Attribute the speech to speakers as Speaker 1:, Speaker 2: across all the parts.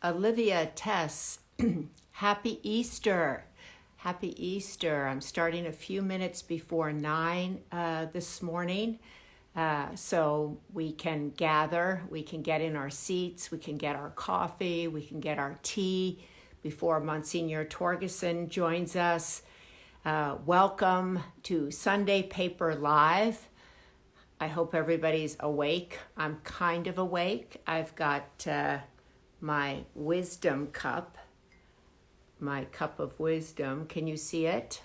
Speaker 1: Alivia, Tess, happy Easter. Happy Easter. I'm starting a few minutes before 9 this morning. So we can gather, we can get in our seats, we can get our coffee, we can get our tea before Monsignor Torgeson joins us. Welcome to Sunday Paper Live. I hope everybody's awake. I'm kind of awake. I've got my wisdom cup, my cup of wisdom. Can you see it?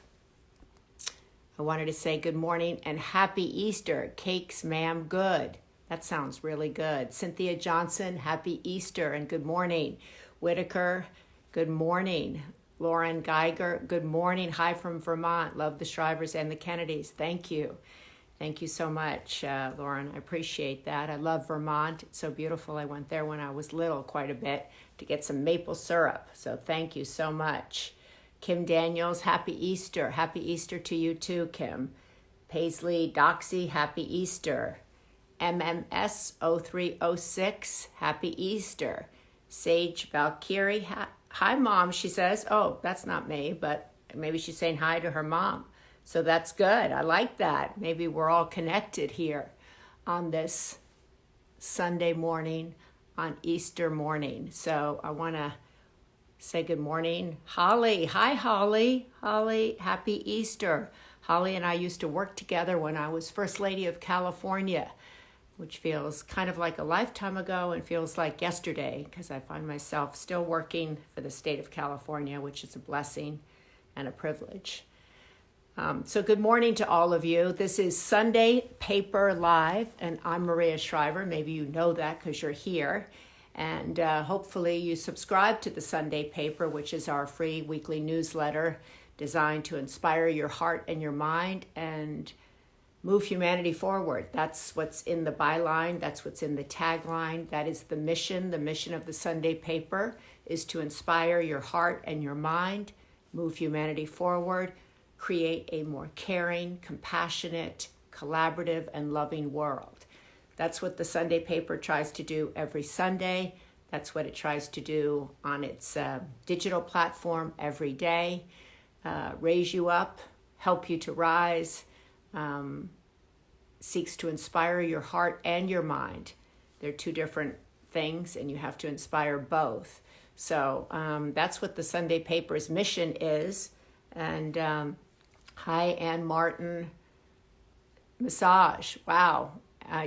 Speaker 1: I wanted to say good morning and happy Easter. Cakes, ma'am, good. That sounds really good. Cynthia Johnson, happy Easter and good morning. Whitaker, good morning. Lauren Geiger, good morning. Hi from Vermont. Love the Shrivers and the Kennedys. Thank you. Thank you so much, Lauren. I appreciate that. I love Vermont. It's so beautiful. I went there when I was little quite a bit to get some maple syrup. So thank you so much. Kim Daniels, happy Easter. Happy Easter to you too, Kim. Paisley Doxy, happy Easter. MMS 0306, happy Easter. Sage Valkyrie, hi, Mom, she says. Oh, that's not me, but maybe she's saying hi to her mom. So that's good. I like that. Maybe we're all connected here on this Sunday morning, on Easter morning. So I want to say good morning. Holly. Hi, Holly. Holly, happy Easter. Holly and I used to work together when I was First Lady of California, which feels kind of like a lifetime ago and feels like yesterday because I find myself still working for the state of California, which is a blessing and a privilege. So good morning to all of you. This is Sunday Paper Live, and I'm Maria Shriver. Maybe you know that because you're here. And hopefully you subscribe to the Sunday Paper, which is our free weekly newsletter designed to inspire your heart and your mind and move humanity forward. That's what's in the byline. That's what's in the tagline. That is the mission. The mission of the Sunday Paper is to inspire your heart and your mind, move humanity forward, create a more caring, compassionate, collaborative, and loving world. That's what the Sunday Paper tries to do every Sunday. That's what it tries to do on its digital platform every day. Raise you up, help you to rise, seeks to inspire your heart and your mind. They're two different things, and you have to inspire both. So that's what the Sunday Paper's mission is. And hi, Ann Martin. Massage. Wow.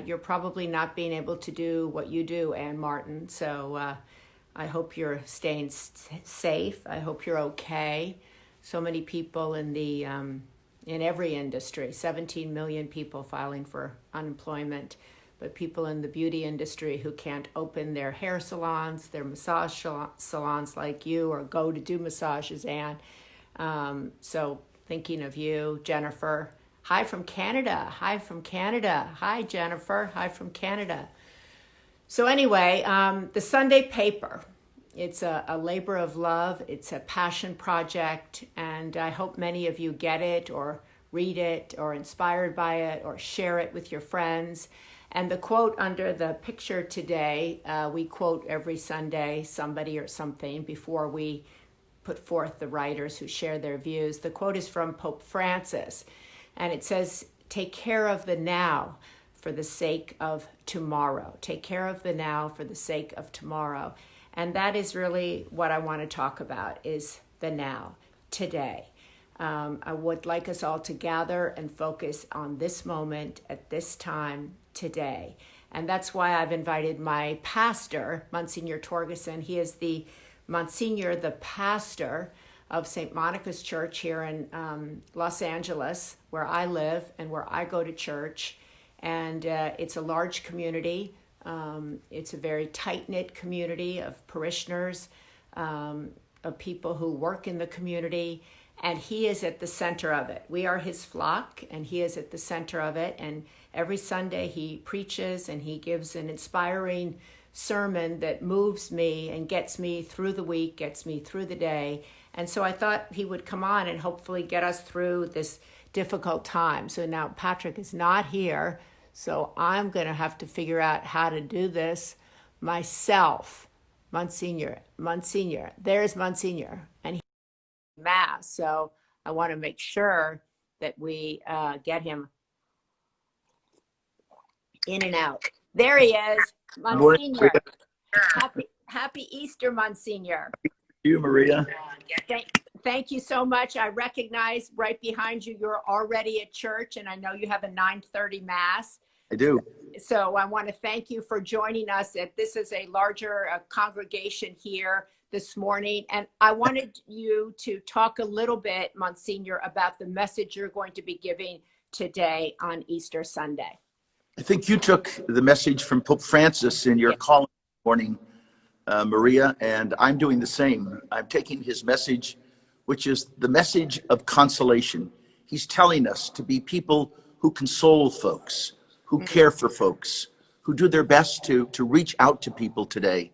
Speaker 1: You're probably not being able to do what you do, Ann Martin. So I hope you're staying safe. I hope you're okay. So many people in the in every industry, 17 million people filing for unemployment, but people in the beauty industry who can't open their hair salons, their massage salons like you, or go to do massages, Ann. So thinking of you, Jennifer. Hi from Canada. Hi from Canada. Hi, Jennifer. Hi from Canada. So anyway, the Sunday Paper, it's a labor of love. It's a passion project, and I hope many of you get it or read it or inspired by it or share it with your friends. And the quote under the picture today, we quote every Sunday somebody or something before we put forth the writers who share their views. The quote is from Pope Francis, and it says, "Take care of the now for the sake of tomorrow." Take care of the now for the sake of tomorrow. And that is really what I want to talk about, is the now, today. I would like us all to gather and focus on this moment at this time today. And that's why I've invited my pastor, Monsignor Torgeson. He is the Monsignor, the pastor of St. Monica's Church here in Los Angeles, where I live and where I go to church. And it's a large community. It's a very tight-knit community of parishioners, of people who work in the community, and he is at the center of it. We are his flock, and he is at the center of it. And every Sunday he preaches and he gives an inspiring sermon that moves me and gets me through the week, gets me through the day. And so I thought he would come on and hopefully get us through this difficult time. So now Patrick is not here, so I'm going to have to figure out how to do this myself. Monsignor. There's Monsignor, and he's in Mass. So I want to make sure that we get him in and out. There he is,
Speaker 2: Good morning,
Speaker 1: Monsignor.
Speaker 2: Maria.
Speaker 1: Happy Easter, Monsignor.
Speaker 2: You, Maria.
Speaker 1: Thank you so much. I recognize right behind you, you're already at church, and I know you have a 9:30 Mass.
Speaker 2: I do.
Speaker 1: So I want to thank you for joining us. This is a larger congregation here this morning. And I wanted you to talk a little bit, Monsignor, about the message you're going to be giving today on Easter Sunday.
Speaker 2: I think you took the message from Pope Francis in your call this morning, Maria, and I'm doing the same. I'm taking his message, which is the message of consolation. He's telling us to be people who console folks, who care for folks, who do their best to reach out to people today.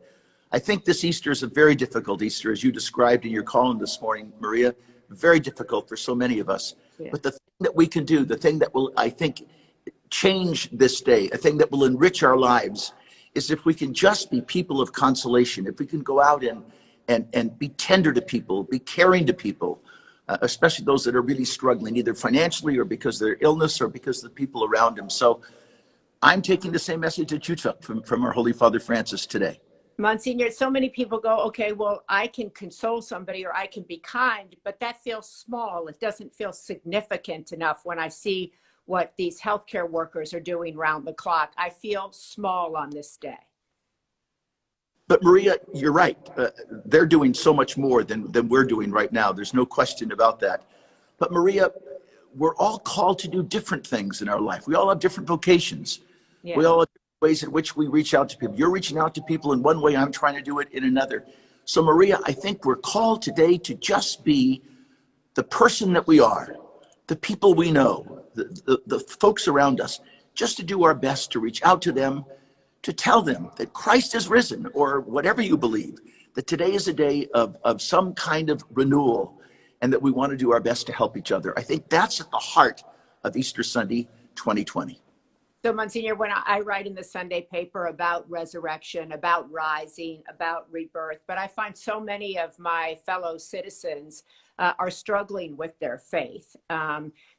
Speaker 2: I think this Easter is a very difficult Easter, as you described in your column this morning, Maria, very difficult for so many of us. Yeah. But the thing that we can do, the thing that will, I think, change this day, a thing that will enrich our lives, is if we can just be people of consolation, if we can go out and be tender to people, be caring to people, especially those that are really struggling, either financially or because of their illness or because of the people around them. So I'm taking the same message that you took from our Holy Father Francis today.
Speaker 1: Monsignor, so many people go, okay, well, I can console somebody or I can be kind, but that feels small. It doesn't feel significant enough when I see what these healthcare workers are doing round the clock. I feel small on this day.
Speaker 2: But Maria, you're right. They're doing so much more than we're doing right now. There's no question about that. But Maria, we're all called to do different things in our life. We all have different vocations. Yeah. We all have ways in which we reach out to people. You're reaching out to people in one way, I'm trying to do it in another. So Maria, I think we're called today to just be the person that we are, the people we know, the folks around us, just to do our best to reach out to them, to tell them that Christ is risen, or whatever you believe, that today is a day of some kind of renewal, and that we want to do our best to help each other. I think that's at the heart of Easter Sunday 2020.
Speaker 1: So, Monsignor, when I write in the Sunday paper about resurrection, about rising, about rebirth, but I find so many of my fellow citizens are struggling with their faith.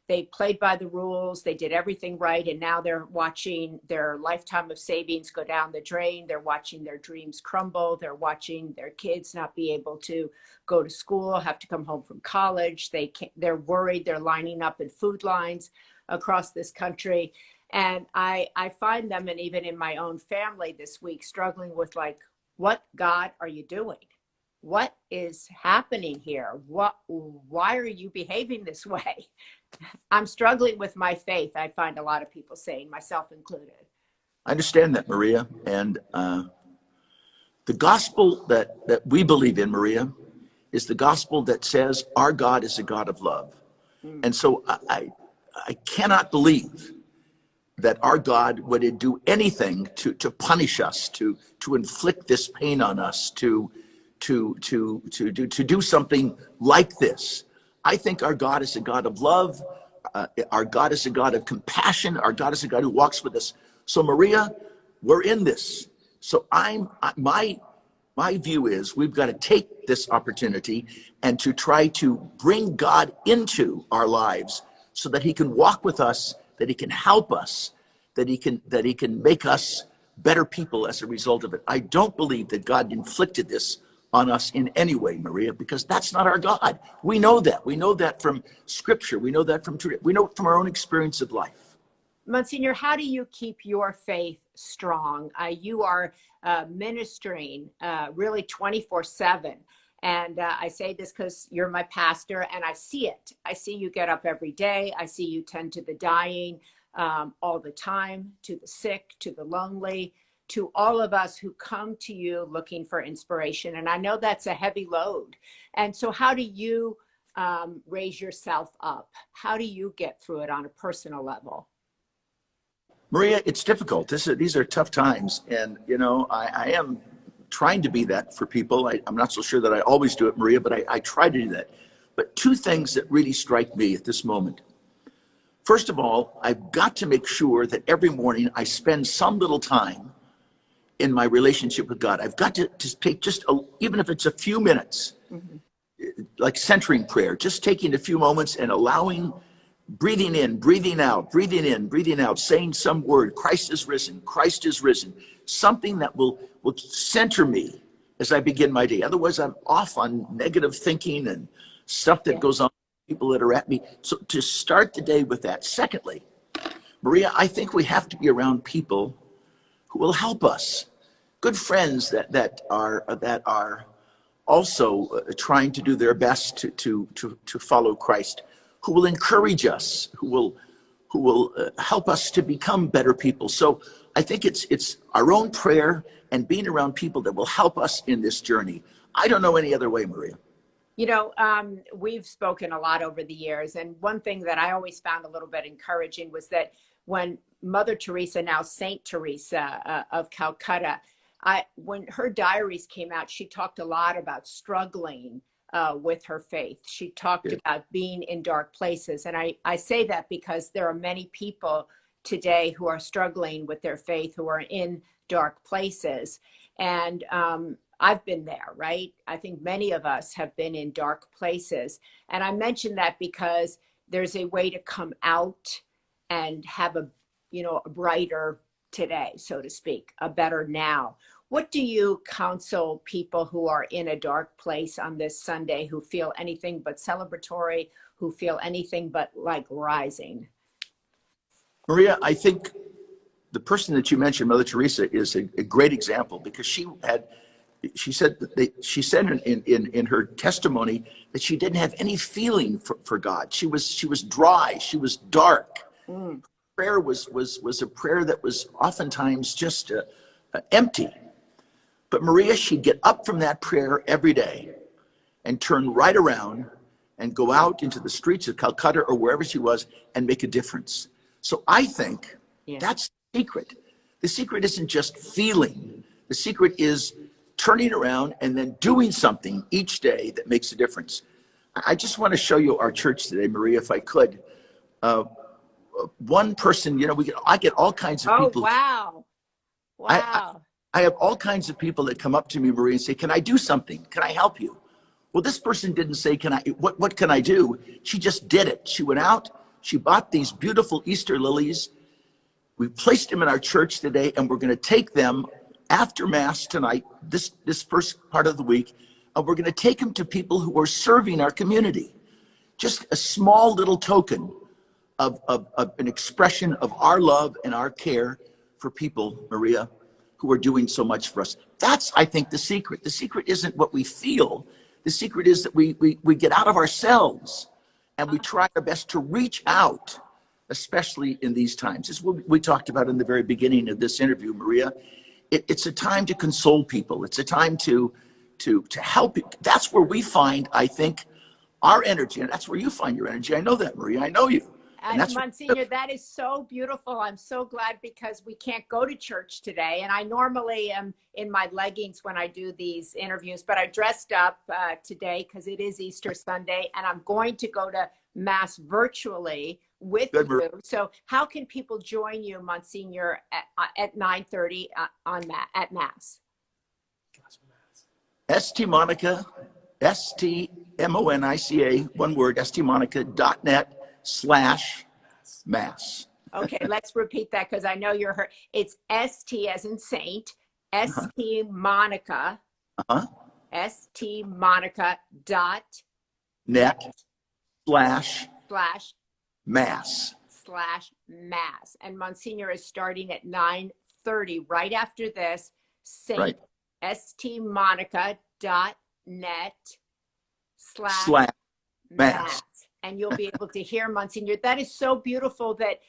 Speaker 1: They played by the rules, they did everything right, and now they're watching their lifetime of savings go down the drain. They're watching their dreams crumble. They're watching their kids not be able to go to school, have to come home from college. They're worried. They're lining up in food lines across this country. And I find them, and even in my own family this week, struggling with like, what God are you doing? What is happening here? Why are you behaving this way? I'm struggling with my faith. I find a lot of people saying, myself included.
Speaker 2: I understand that, Maria. And the gospel that we believe in, Maria, is the gospel that says our God is a God of love. And so I cannot believe that our God would do anything to punish us, to inflict this pain on us, to do something like this. I think our God is a God of love. Our God is a God of compassion. Our God is a God who walks with us. So Maria, we're in this. So my view is we've got to take this opportunity and to try to bring God into our lives so that he can walk with us, that he can help us, that he can make us better people as a result of it. I don't believe that God inflicted this on us in any way, Maria, because that's not our God. We know that. We know that from Scripture. We know that from we know from our own experience of life.
Speaker 1: Monsignor, how do you keep your faith strong? You are ministering really 24/7. And I say this because you're my pastor and I see it. I see you get up every day. I see you tend to the dying all the time, to the sick, to the lonely, to all of us who come to you looking for inspiration. And I know that's a heavy load. And so how do you raise yourself up? How do you get through it on a personal level?
Speaker 2: Maria, it's difficult. These are tough times. And, you know, I am trying to be that for people. I'm not so sure that I always do it, Maria, but I try to do that. But two things that really strike me at this moment. First of all, I've got to make sure that every morning I spend some little time in my relationship with God. I've got to take even if it's a few minutes, like centering prayer, just taking a few moments and allowing, breathing in, breathing out, breathing in, breathing out, saying some word, Christ is risen, Christ is risen, something that will center me as I begin my day. Otherwise, I'm off on negative thinking and stuff that goes on, people that are at me. So to start the day with that. Secondly, Maria, I think we have to be around people who will help us. Good friends that are also trying to do their best to follow Christ, who will encourage us, who will help us to become better people. So I think it's our own prayer and being around people that will help us in this journey. I don't know any other way, Maria.
Speaker 1: You know, we've spoken a lot over the years, and one thing that I always found a little bit encouraging was that when Mother Teresa, now Saint Teresa of Calcutta, when her diaries came out, she talked a lot about struggling with her faith. She talked about being in dark places. And I say that because there are many people today who are struggling with their faith, who are in dark places. And I've been there, right? I think many of us have been in dark places. And I mention that because there's a way to come out and have a brighter today, so to speak, a better now. What do you counsel people who are in a dark place on this Sunday, who feel anything but celebratory, who feel anything but like rising?
Speaker 2: Maria, I think the person that you mentioned, Mother Teresa, is a great example, because she said in her testimony that she didn't have any feeling for God. She was dry. She was dark. Prayer was a prayer that was oftentimes just empty. But Maria, she'd get up from that prayer every day and turn right around and go out into the streets of Calcutta or wherever she was and make a difference. So I think that's the secret. The secret isn't just feeling. The secret is turning around and then doing something each day that makes a difference. I just want to show you our church today, Maria, if I could. One person, I get all kinds of people.
Speaker 1: Oh, wow.
Speaker 2: I have all kinds of people that come up to me, Maria, and say, can I do something? Can I help you? Well, this person didn't say, what can I do? She just did it. She went out, she bought these beautiful Easter lilies. We placed them in our church today, and we're going to take them after Mass tonight, this first part of the week, and we're going to take them to people who are serving our community. Just a small little token of an expression of our love and our care for people, Maria, who are doing so much for us. That's, I think, the secret. The secret isn't what we feel. The secret is that we get out of ourselves and we try our best to reach out, especially in these times. As we talked about in the very beginning of this interview, Maria, it's a time to console people. It's a time to help. That's where we find, I think, our energy, and that's where you find your energy. I know that, Maria. I know you.
Speaker 1: And Monsignor, that is so beautiful. I'm so glad, because we can't go to church today. And I normally am in my leggings when I do these interviews, but I dressed up today because it is Easter Sunday, and I'm going to go to Mass virtually with you. So how can people join you, Monsignor, at 9:30 at Mass?
Speaker 2: STMonica, STMONICA, one word, stmonica.net/mass.
Speaker 1: Okay, let's repeat that, because I know you're hurt. It's ST as in Saint, STMonica, STMonica.net/mass. And Monsignor is starting at 9:30, right after this. Saint,
Speaker 2: STMonica.net/mass.
Speaker 1: And you'll be able to hear Monsignor. That is so beautiful, that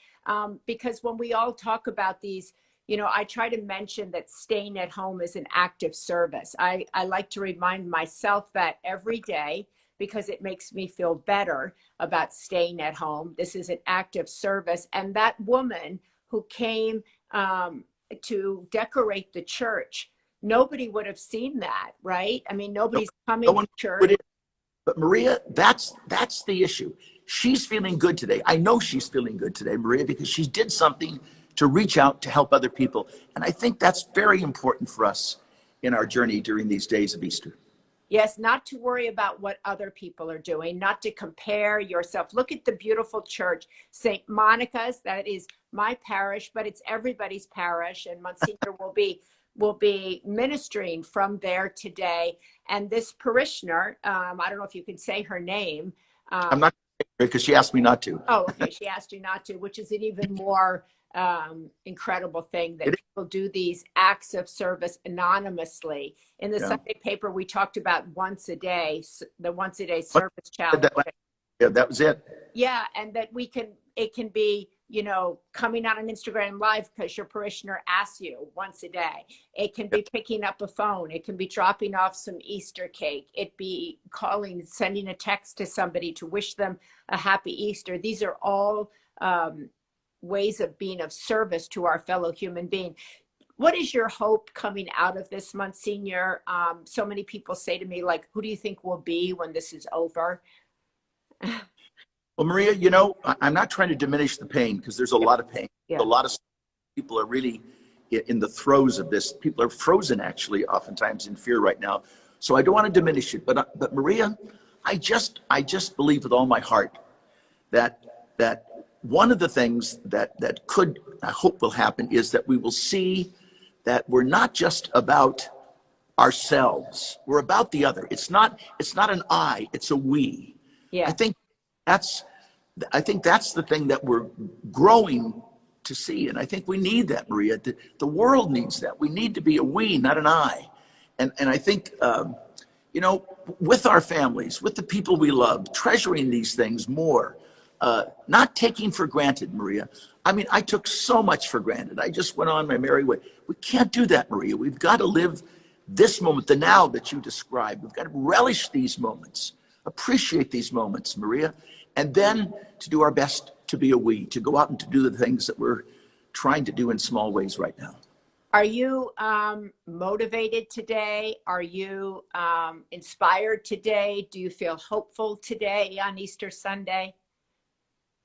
Speaker 1: because when we all talk about these, I try to mention that staying at home is an act of service. I like to remind myself that every day, because it makes me feel better about staying at home. This is an act of service. And that woman who came to decorate the church, nobody would have seen that, right? I mean, nobody's coming to church.
Speaker 2: But Maria, that's the issue. She's feeling good today. I know she's feeling good today, Maria, because she did something to reach out to help other people. And I think that's very important for us in our journey during these days of Easter.
Speaker 1: Yes, not to worry about what other people are doing, not to compare yourself. Look at the beautiful church, St. Monica's. That is my parish, but it's everybody's parish. And Monsignor will be ministering from there today. And this parishioner, I don't know if you can say her name.
Speaker 2: I'm not, because she asked me not to.
Speaker 1: Oh, okay. She asked you not to, which is an even more incredible thing that people do these acts of service anonymously. In the Sunday paper, we talked about once a day, the once a day service challenge.
Speaker 2: That was it.
Speaker 1: Yeah, and that it can be, coming on an Instagram live because your parishioner asks you once a day. It can be picking up a phone. It can be dropping off some Easter cake. It be calling, sending a text to somebody to wish them a happy Easter. These are all ways of being of service to our fellow human being. What is your hope coming out of this, Monsignor? So many people say to me, like, who do you think will be when this is over?
Speaker 2: Well, Maria, I'm not trying to diminish the pain, because there's a lot of pain. A lot of people are really in the throes of this. People are frozen, actually, oftentimes in fear right now. So I don't want to diminish it. But Maria, I just believe with all my heart that one of the things that I hope will happen is that we will see that we're not just about ourselves. We're about the other. It's not an I, it's a we.
Speaker 1: Yeah.
Speaker 2: I think that's the thing that we're growing to see. And I think we need that, Maria. The world needs that. We need to be a we, not an I. And I think, with our families, with the people we love, treasuring these things more, not taking for granted, Maria. I mean, I took so much for granted. I just went on my merry way. We can't do that, Maria. We've got to live this moment, the now that you described. We've got to relish these moments, appreciate these moments, Maria, and then to do our best to be a we, to go out and to do the things that we're trying to do in small ways right now.
Speaker 1: Are you motivated today? Are you inspired today? Do you feel hopeful today on Easter Sunday?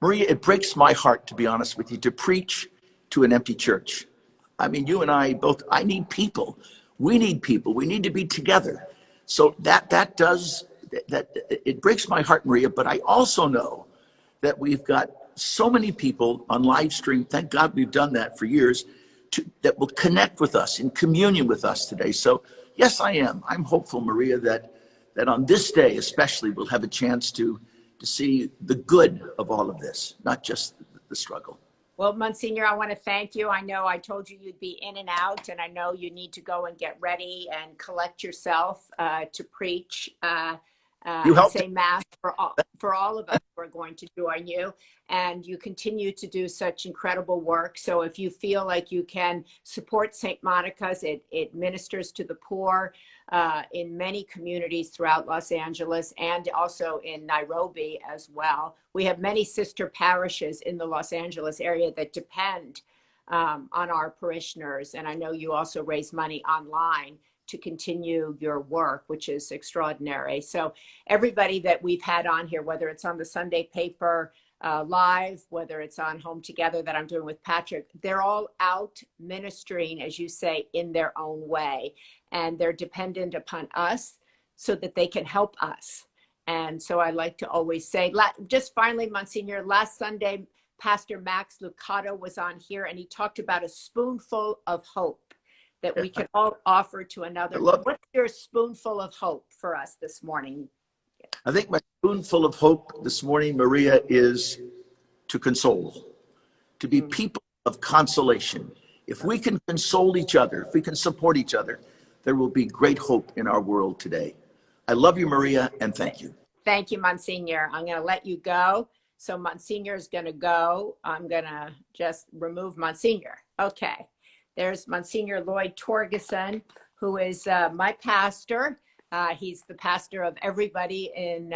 Speaker 2: Maria, it breaks my heart, to be honest with you, to preach to an empty church. I mean, you and I both, I need people. We need people. We need to be together. So that it breaks my heart, Maria, but I also know that we've got so many people on live stream. Thank God we've done that for years, that will connect with us, in communion with us today. So yes, I am. I'm hopeful, Maria, that on this day especially we'll have a chance to see the good of all of this, not just the struggle.
Speaker 1: Well, Monsignor, I want to thank you. I know I told you you'd be in and out, and I know you need to go and get ready and collect yourself to preach.
Speaker 2: You helped.
Speaker 1: Say mass for all of us who are going to join you, and you continue to do such incredible work. So if you feel like you can support St. Monica's, it ministers to the poor in many communities throughout Los Angeles and also in Nairobi as well. We have many sister parishes in the Los Angeles area that depend on our parishioners, and I know you also raise money online to continue your work, which is extraordinary. So everybody that we've had on here, whether it's on the Sunday paper live, whether it's on Home Together that I'm doing with Patrick, they're all out ministering, as you say, in their own way. And they're dependent upon us so that they can help us. And so I like to always say, just finally, Monsignor, last Sunday, Pastor Max Lucado was on here and he talked about a spoonful of hope that we can all offer to another. What's your spoonful of hope for us this morning?
Speaker 2: I think my spoonful of hope this morning, Maria, is to console, to be people of consolation. If we can console each other, if we can support each other, there will be great hope in our world today. I love you, Maria, and thank you.
Speaker 1: Thank you, Monsignor. I'm going to let you go. So Monsignor is going to go. I'm going to just remove Monsignor. Okay. There's Monsignor Lloyd Torgeson, who is my pastor. He's the pastor of everybody in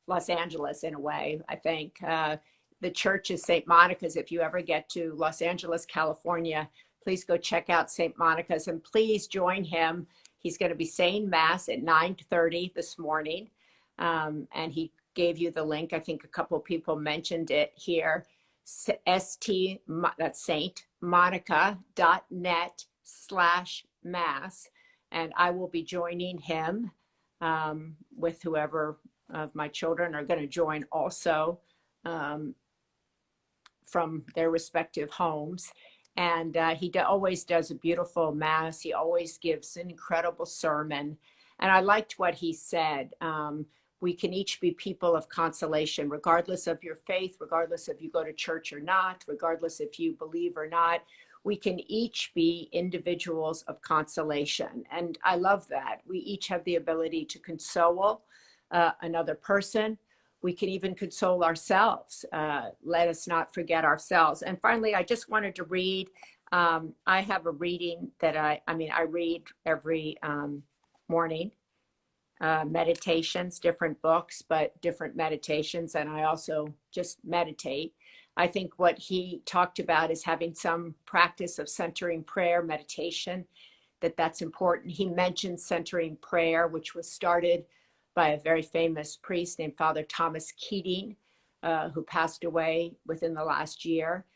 Speaker 1: Los Angeles, in a way, I think. The church is St. Monica's. If you ever get to Los Angeles, California, please go check out St. Monica's and please join him. He's going to be saying Mass at 9:30 this morning. And he gave you the link. I think a couple of people mentioned it here. that's Saint Monica.net/mass. And I will be joining him with whoever of my children are going to join also from their respective homes. And he always does a beautiful mass. He always gives an incredible sermon. And I liked what he said. We can each be people of consolation, regardless of your faith, regardless if you go to church or not, regardless if you believe or not. We can each be individuals of consolation. And I love that. We each have the ability to console another person. We can even console ourselves. Let us not forget ourselves. And finally, I just wanted to read. I have a reading that I read every morning. Meditations, different books, but different meditations. And I also just meditate. I think what he talked about is having some practice of centering prayer, meditation, that's important. He mentioned centering prayer, which was started by a very famous priest named Father Thomas Keating, who passed away within the last year.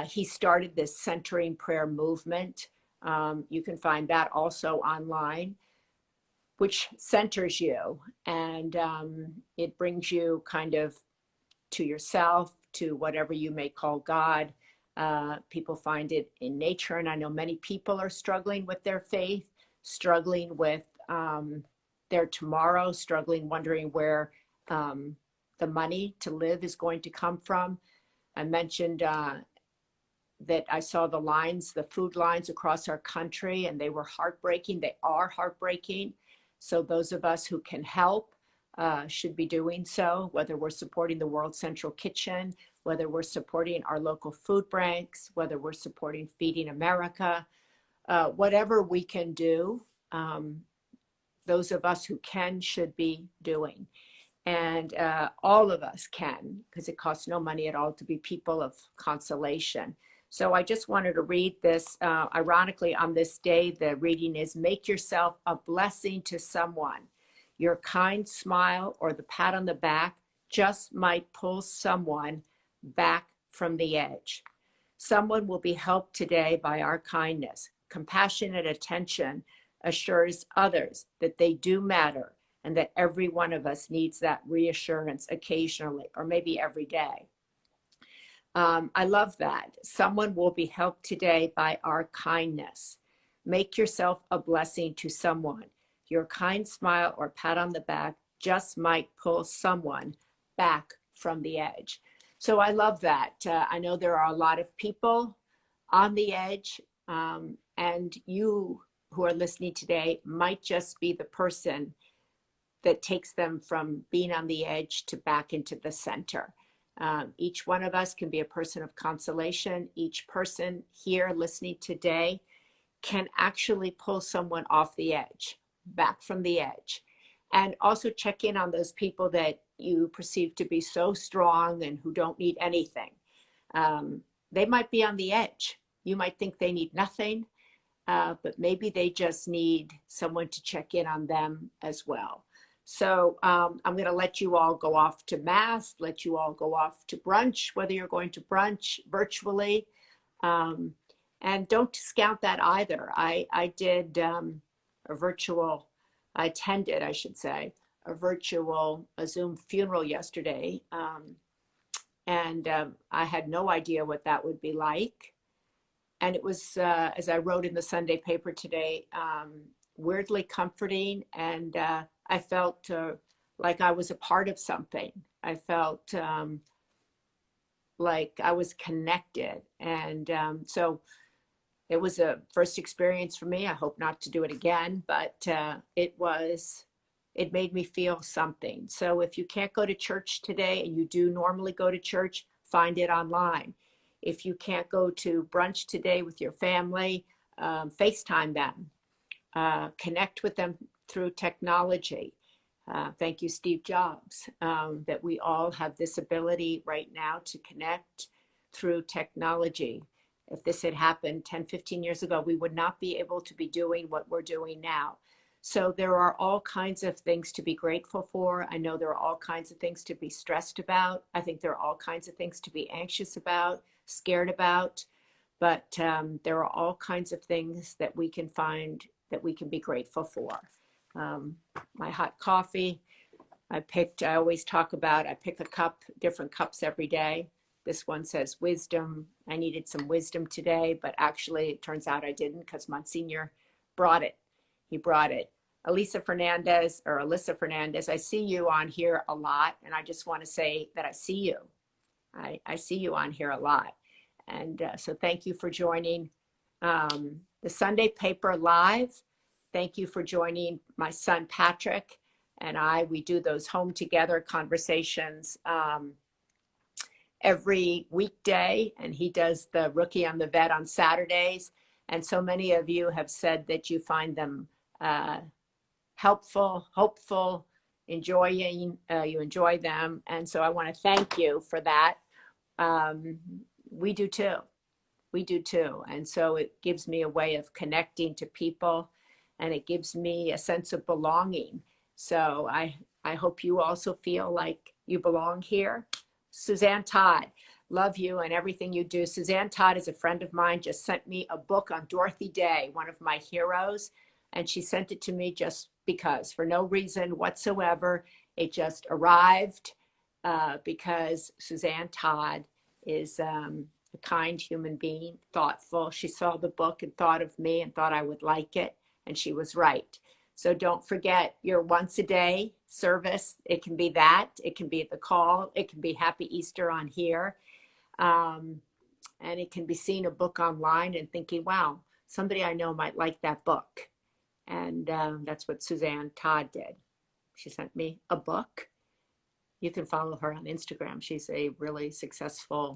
Speaker 1: He started this centering prayer movement. You can find that also online, which centers you, and it brings you kind of to yourself, to whatever you may call God. People find it in nature, and I know many people are struggling with their faith, struggling with their tomorrow, struggling, wondering where the money to live is going to come from. I mentioned that I saw the food lines across our country, and they were heartbreaking. They are heartbreaking. So those of us who can help should be doing so, whether we're supporting the World Central Kitchen, whether we're supporting our local food banks, whether we're supporting Feeding America, whatever we can do, those of us who can should be doing. And all of us can, because it costs no money at all to be people of consolation. So I just wanted to read this. Ironically, on this day, the reading is, make yourself a blessing to someone. Your kind smile or the pat on the back just might pull someone back from the edge. Someone will be helped today by our kindness. Compassionate attention assures others that they do matter and that every one of us needs that reassurance occasionally, or maybe every day. I love that. Someone will be helped today by our kindness. Make yourself a blessing to someone. Your kind smile or pat on the back just might pull someone back from the edge. So I love that. I know there are a lot of people on the edge, and you who are listening today might just be the person that takes them from being on the edge to back into the center. Each one of us can be a person of consolation. Each person here listening today can actually pull someone off the edge, back from the edge. And also check in on those people that you perceive to be so strong and who don't need anything. They might be on the edge. You might think they need nothing, but maybe they just need someone to check in on them as well. So I'm going to let you all go off to Mass, let you all go off to brunch, whether you're going to brunch virtually. And don't discount that either. I did I attended, I should say, a Zoom funeral yesterday. And I had no idea what that would be like. And it was, as I wrote in the Sunday paper today, weirdly comforting, and I felt like I was a part of something. I felt like I was connected, and so it was a first experience for me. I hope not to do it again, but it made me feel something. So if you can't go to church today, and you do normally go to church, find it online. If you can't go to brunch today with your family, FaceTime them. Connect with them through technology. Thank you, Steve Jobs, that we all have this ability right now to connect through technology. If this had happened 10, 15 years ago, we would not be able to be doing what we're doing now. So there are all kinds of things to be grateful for. I know there are all kinds of things to be stressed about. I think there are all kinds of things to be anxious about, scared about. But there are all kinds of things that we can find that we can be grateful for. My hot coffee, I always talk about, I pick a cup, different cups every day. This one says wisdom. I needed some wisdom today, but actually it turns out I didn't because Monsignor brought it. He brought it. Alyssa Fernandez, I see you on here a lot, and I just want to say that I see you. I see you on here a lot. And so thank you for joining the Sunday Paper Live. Thank you for joining my son, Patrick, and we do those home together conversations every weekday, and he does the Rookie on the Vet on Saturdays. And so many of you have said that you find them helpful, hopeful, you enjoy them. And so I want to thank you for that. We do too. We do too. And so it gives me a way of connecting to people, and it gives me a sense of belonging. So I hope you also feel like you belong here. Suzanne Todd, love you and everything you do. Suzanne Todd is a friend of mine, just sent me a book on Dorothy Day, one of my heroes. And she sent it to me just because, for no reason whatsoever. It just arrived because Suzanne Todd is a kind human being, thoughtful. She saw the book and thought of me and thought I would like it. And she was right. So don't forget your once a day service. It can be that. It can be the call. It can be Happy Easter on here. And it can be seeing a book online and thinking, wow, somebody I know might like that book. And that's what Suzanne Todd did. She sent me a book. You can follow her on Instagram. She's a really successful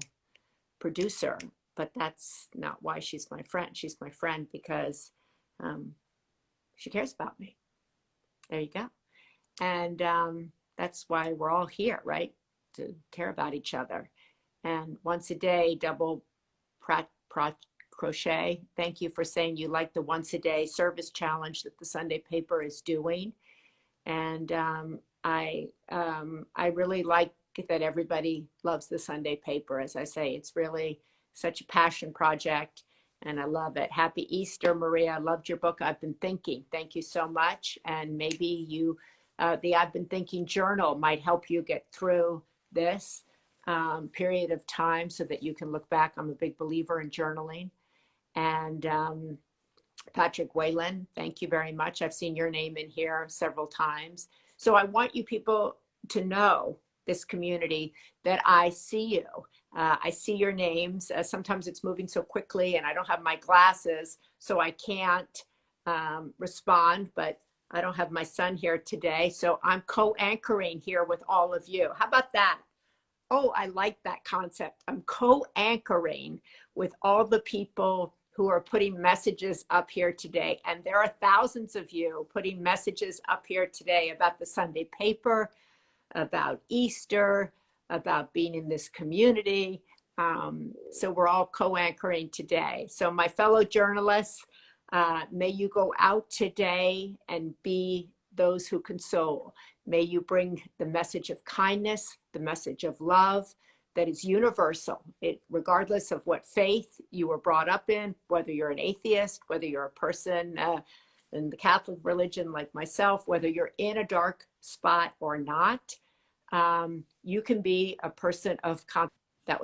Speaker 1: producer, but that's not why she's my friend. She's my friend because she cares about me. There you go. And that's why we're all here, right? To care about each other. And once a day, double crochet. Thank you for saying you like the once a day service challenge that the Sunday Paper is doing. And I really like that everybody loves the Sunday Paper. As I say, it's really such a passion project. And I love it. Happy Easter, Maria. I loved your book, I've Been Thinking. Thank you so much. And maybe the I've Been Thinking journal might help you get through this period of time so that you can look back. I'm a big believer in journaling. And Patrick Whalen, thank you very much. I've seen your name in here several times. So I want you people to know, this community, that I see you. I see your names. Sometimes it's moving so quickly and I don't have my glasses, so I can't respond, but I don't have my son here today. So I'm co-anchoring here with all of you. How about that? Oh, I like that concept. I'm co-anchoring with all the people who are putting messages up here today. And there are thousands of you putting messages up here today about the Sunday Paper, about Easter, about being in this community. So we're all co-anchoring today. So my fellow journalists, may you go out today and be those who console. May you bring the message of kindness, the message of love that is universal, regardless of what faith you were brought up in, whether you're an atheist, whether you're a person in the Catholic religion like myself, whether you're in a dark spot or not. You can be a person of confidence. That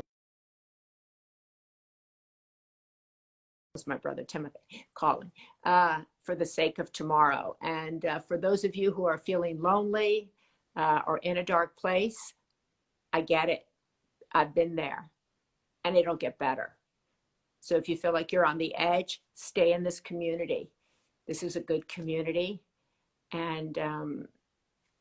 Speaker 1: was my brother Timothy calling, for the sake of tomorrow. And for those of you who are feeling lonely or in a dark place, I get it. I've been there, and it'll get better. So if you feel like you're on the edge, stay in this community. This is a good community, and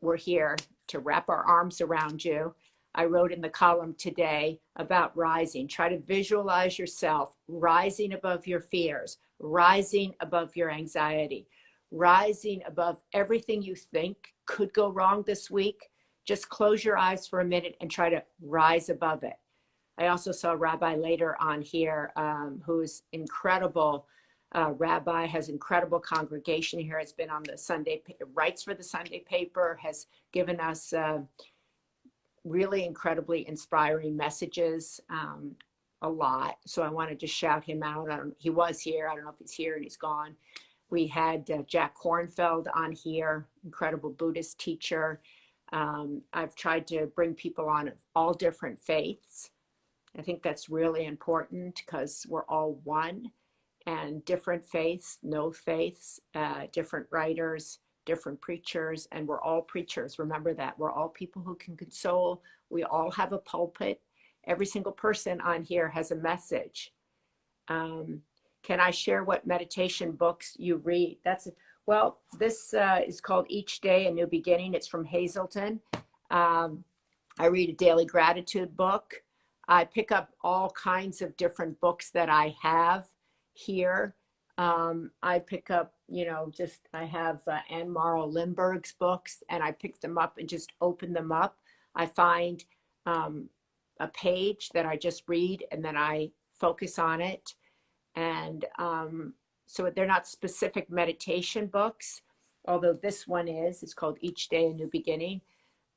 Speaker 1: we're here to wrap our arms around you. I wrote in the column today about rising. Try to visualize yourself rising above your fears, rising above your anxiety, rising above everything you think could go wrong this week. Just close your eyes for a minute and try to rise above it. I also saw Rabbi later on here, who's incredible Rabbi, has incredible congregation here, has been on the Sunday, writes for the Sunday paper, has given us really incredibly inspiring messages, a lot. So I wanted to shout him out. He was here. I don't know if he's here and he's gone. We had Jack Kornfeld on here, incredible Buddhist teacher. I've tried to bring people on of all different faiths. I think that's really important because we're all one, and different faiths, no faiths, different writers, different preachers, and we're all preachers. Remember that. We're all people who can console. We all have a pulpit. Every single person on here has a message. Can I share what meditation books you read? Well, this is called Each Day, A New Beginning. It's from Hazelton. I read a daily gratitude book. I pick up all kinds of different books that I have here. I pick up, I have Anne Morrow Lindbergh's books, and I pick them up and just open them up. I find a page that I just read, and then I focus on it. And so they're not specific meditation books, although this one is. It's called Each Day, A New Beginning.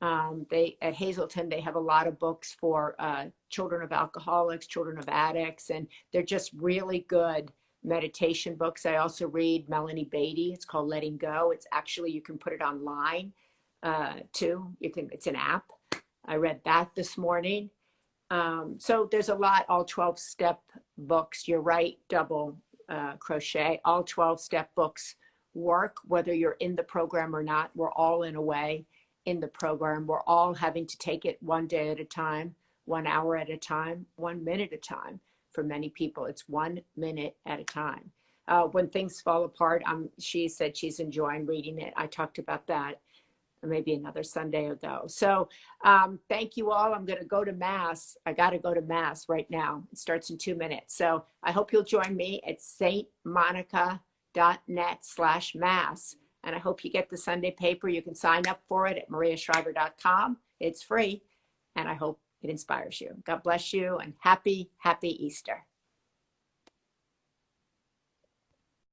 Speaker 1: At Hazelton, they have a lot of books for children of alcoholics, children of addicts, and they're just really good meditation books. I also read Melanie Beatty. It's called Letting Go. It's actually, you can put it online too. It's an app. I read that this morning. So there's a lot, all 12-step books. You're right, double crochet. All 12-step books work, whether you're in the program or not. We're all in a way in the program. We're all having to take it one day at a time, 1 hour at a time, 1 minute at a time. For many people, it's 1 minute at a time. When things fall apart, she said she's enjoying reading it. I talked about that maybe another Sunday ago. So thank you all. I'm going to go to Mass. I got to go to Mass right now. It starts in 2 minutes. So I hope you'll join me at stmonica.net/Mass. And I hope you get the Sunday paper. You can sign up for it at mariashriver.com. It's free. And I hope it inspires you. God bless you, and happy Easter.